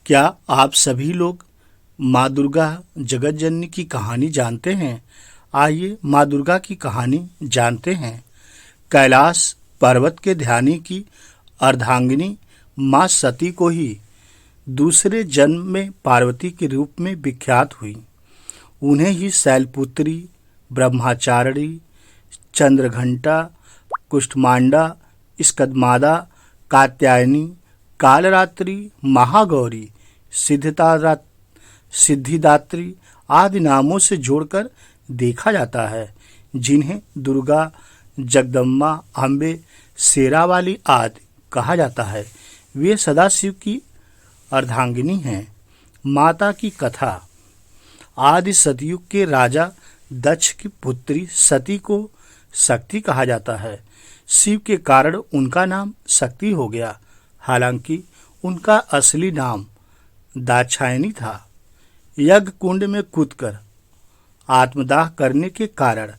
क्या आप सभी लोग माँ दुर्गा जगत जननी की कहानी जानते हैं? आइए माँ दुर्गा की कहानी जानते हैं। कैलाश पर्वत के ध्यानी की अर्धांगिनी माँ सती को ही दूसरे जन्म में पार्वती के रूप में विख्यात हुई। उन्हें ही शैलपुत्री, ब्रह्मचारिणी, चंद्रघंटा, कुष्ठमांडा, स्कंदमादा, कात्यायनी, कालरात्रि, महागौरी, सिद्धिदात्री आदि नामों से जोड़कर देखा जाता है, जिन्हें दुर्गा, जगदम्बा, अम्बे, शेरावाली आदि कहा जाता है। वे सदाशिव की अर्धांगिनी हैं। माता की कथा। आदि सतयुग के राजा दक्ष की पुत्री सती को शक्ति कहा जाता है। शिव के कारण उनका नाम शक्ति हो गया। हालांकि उनका असली नाम दाक्षायणी था। यज्ञ कुंड में कूदकर आत्मदाह करने के कारण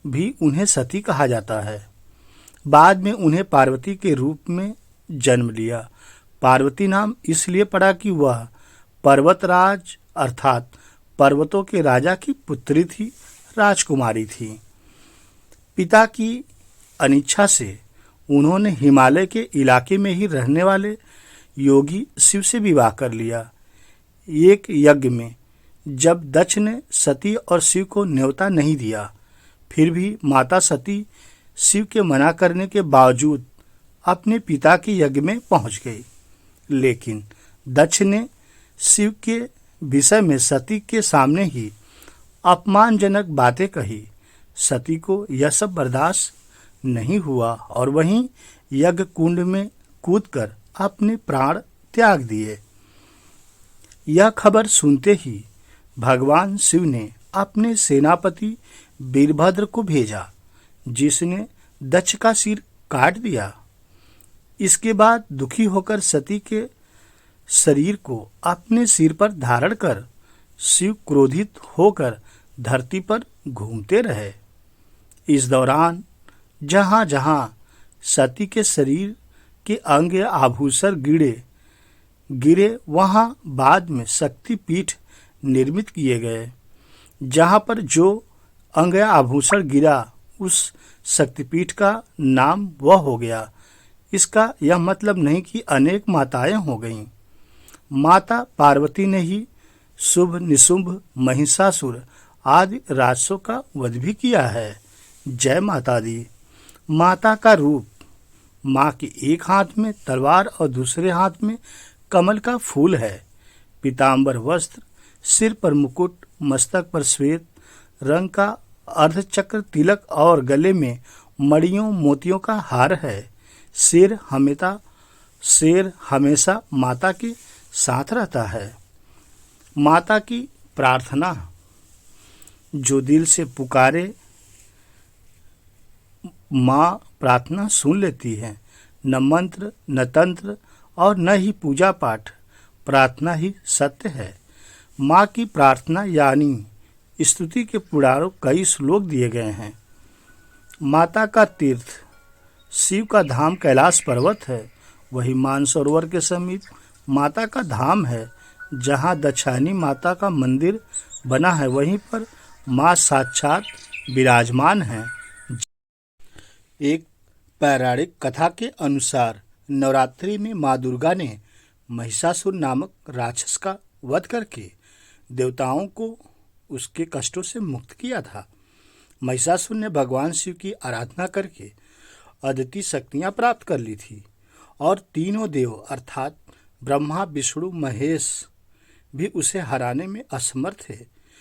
भी उन्हें सती कहा जाता है। बाद में उन्हें पार्वती के रूप में जन्म लिया। पार्वती नाम इसलिए पड़ा कि वह पर्वतराज अर्थात पर्वतों के राजा की पुत्री थी, राजकुमारी थी। पिता की अनिच्छा से उन्होंने हिमालय के इलाके में ही रहने वाले योगी शिव से विवाह कर लिया। एक यज्ञ में जब दक्ष ने सती और शिव को न्योता नहीं दिया, फिर भी माता सती शिव के मना करने के बावजूद अपने पिता के यज्ञ में पहुंच गई। लेकिन दक्ष ने शिव के विषय में सती के सामने ही अपमानजनक बातें कही। सती को यह सब बर्दाश्त नहीं हुआ और वहीं यज्ञ कुंड में कूदकर अपने प्राण त्याग दिए। यह खबर सुनते ही भगवान शिव ने अपने सेनापति वीरभद्र को भेजा, जिसने दक्ष का सिर काट दिया। इसके बाद दुखी होकर सती के शरीर को अपने सिर पर धारण कर शिव क्रोधित होकर धरती पर घूमते रहे। इस दौरान जहां जहां सती के शरीर के अंग या आभूषण गिरे वहां बाद में शक्तिपीठ निर्मित किए गए। जहां पर जो अंग या आभूषण गिरा उस शक्तिपीठ का नाम वह हो गया। इसका यह मतलब नहीं कि अनेक माताएं हो गईं। माता पार्वती ने ही शुभ, निशुंभ, महिषासुर आदि राक्षसों का वध भी किया है। जय माता दी। माता का रूप। माँ के एक हाथ में तलवार और दूसरे हाथ में कमल का फूल है। पीतांबर वस्त्र, सिर पर मुकुट, मस्तक पर श्वेत रंग का अर्धचक्र तिलक और गले में मणियों मोतियों का हार है। शेर हमेशा माता के साथ रहता है। माता की प्रार्थना। जो दिल से पुकारे माँ प्रार्थना सुन लेती है। न मंत्र, न तंत्र और न ही पूजा पाठ, प्रार्थना ही सत्य है। माँ की प्रार्थना यानी स्तुति के पुराणों कई श्लोक दिए गए हैं। माता का तीर्थ। शिव का धाम कैलाश पर्वत है। वही मानसरोवर के समीप माता का धाम है। जहाँ दक्षायनी माता का मंदिर बना है, वहीं पर माँ साक्षात विराजमान है। एक पौराणिक कथा के अनुसार नवरात्रि में माँ दुर्गा ने महिषासुर नामक राक्षस का वध करके देवताओं को उसके कष्टों से मुक्त किया था। महिषासुर ने भगवान शिव की आराधना करके अद्वितीय शक्तियाँ प्राप्त कर ली थी और तीनों देव अर्थात ब्रह्मा, विष्णु, महेश भी उसे हराने में असमर्थ थे।